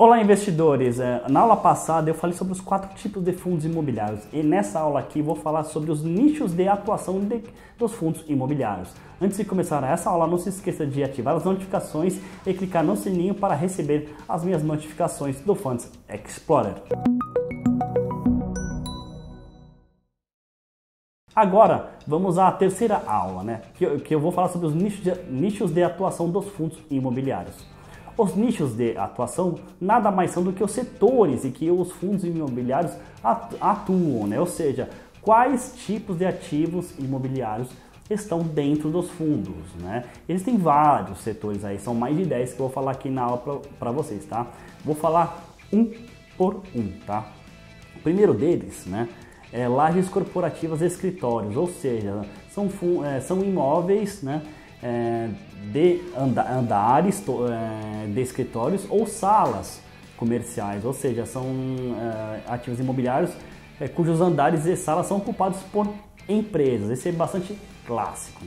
Olá, investidores! Na aula passada eu falei sobre os 4 tipos de fundos imobiliários e nessa aula aqui vou falar sobre os nichos de atuação dos fundos imobiliários. Antes de começar essa aula, não se esqueça de ativar as notificações e clicar no sininho para receber as minhas notificações do Funds Explorer. Agora vamos à terceira aula, que eu vou falar sobre os nichos de atuação dos fundos imobiliários. Os nichos de atuação nada mais são do que os setores em que os fundos imobiliários atuam, ou seja, quais tipos de ativos imobiliários estão dentro dos fundos. Existem vários setores aí, são mais de 10 que eu vou falar aqui na aula para vocês, tá? Vou falar um por um, tá? O primeiro deles, é lajes corporativas e escritórios, ou seja, são imóveis, de andares de escritórios ou salas comerciais, ou seja, são ativos imobiliários cujos andares e salas são ocupados por empresas. Esse é bastante clássico,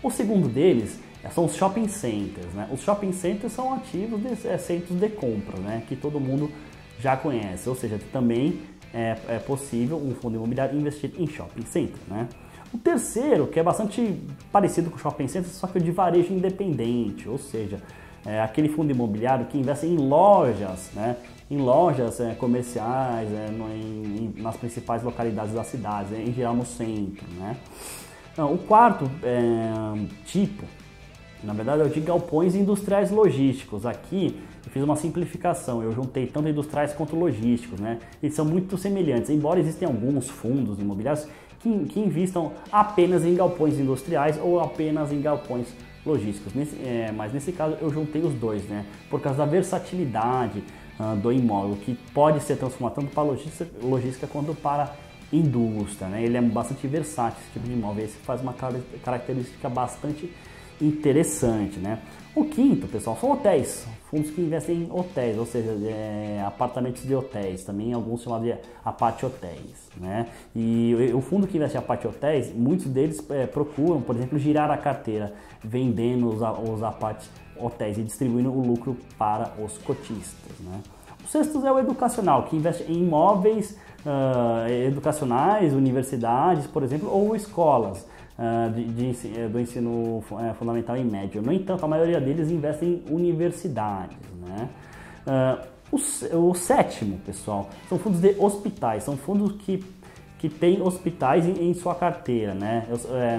O segundo deles são os shopping centers, Os shopping centers são ativos de centros de compra, que todo mundo já conhece, ou seja, também é possível um fundo imobiliário investir em shopping center, O terceiro, que é bastante parecido com o shopping center, só que o de varejo independente, ou seja, aquele fundo imobiliário que investe em lojas, em lojas comerciais, nas principais localidades da cidade, em geral no centro. O quarto tipo, na verdade, é o de galpões industriais logísticos. Aqui eu fiz uma simplificação, eu juntei tanto industriais quanto logísticos, Eles são muito semelhantes, embora existem alguns fundos imobiliários que investam apenas em galpões industriais ou apenas em galpões logísticos. Mas nesse caso eu juntei os dois, por causa da versatilidade do imóvel, que pode ser transformado tanto para logística quanto para indústria. Ele é bastante versátil, esse tipo de imóvel. Esse faz uma característica bastante interessante. O quinto, pessoal, são hotéis, fundos que investem em hotéis, ou seja, apartamentos de hotéis, também alguns chamados de apart hotéis. E o fundo que investe em apart hotéis, muitos deles procuram, por exemplo, girar a carteira, vendendo os apart hotéis e distribuindo o lucro para os cotistas. O sexto é o educacional, que investe em imóveis educacionais, universidades, por exemplo, ou escolas do ensino fundamental e médio. No entanto, a maioria deles investem em universidades. O sétimo, pessoal, são fundos de hospitais, são fundos que têm hospitais em sua carteira.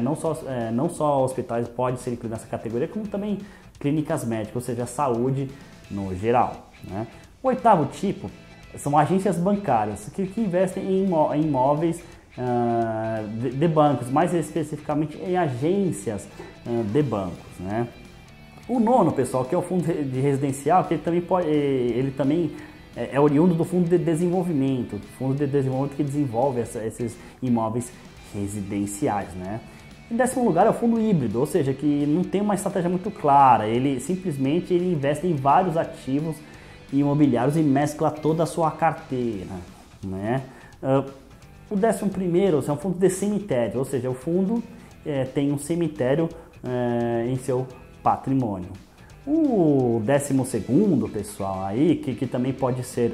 Não só hospitais podem ser incluídos nessa categoria, como também clínicas médicas, ou seja, saúde no geral. O oitavo tipo são agências bancárias, que investem em imóveis de bancos, mais especificamente em agências de bancos. O nono, pessoal, que é o fundo de residencial, que ele também é oriundo do fundo de desenvolvimento, que desenvolve esses imóveis residenciais. Em décimo lugar é o fundo híbrido, ou seja, que não tem uma estratégia muito clara, ele simplesmente investe em vários ativos imobiliários e mescla toda a sua carteira. O 11º são fundos de cemitério, ou seja, o fundo tem um cemitério em seu patrimônio. O 12º, pessoal, aí, que também pode ser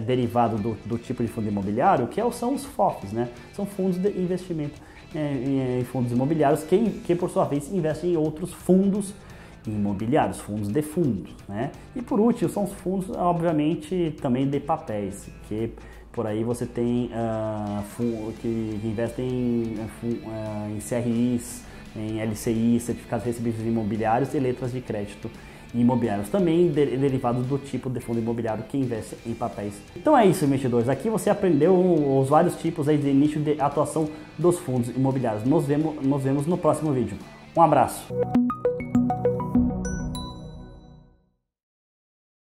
derivado do tipo de fundo imobiliário, são os FOFs, São fundos de investimento em fundos imobiliários que por sua vez investem em outros fundos imobiliários, fundos de fundos. E por último, são os fundos, obviamente, também de papéis, que por aí você tem que investem em CRIs, em LCIs, certificados de recebíveis imobiliários e letras de crédito imobiliários, também derivados do tipo de fundo imobiliário que investe em papéis. Então é isso, investidores. Aqui você aprendeu os vários tipos aí de nicho de atuação dos fundos imobiliários. Nos vemos no próximo vídeo. Um abraço!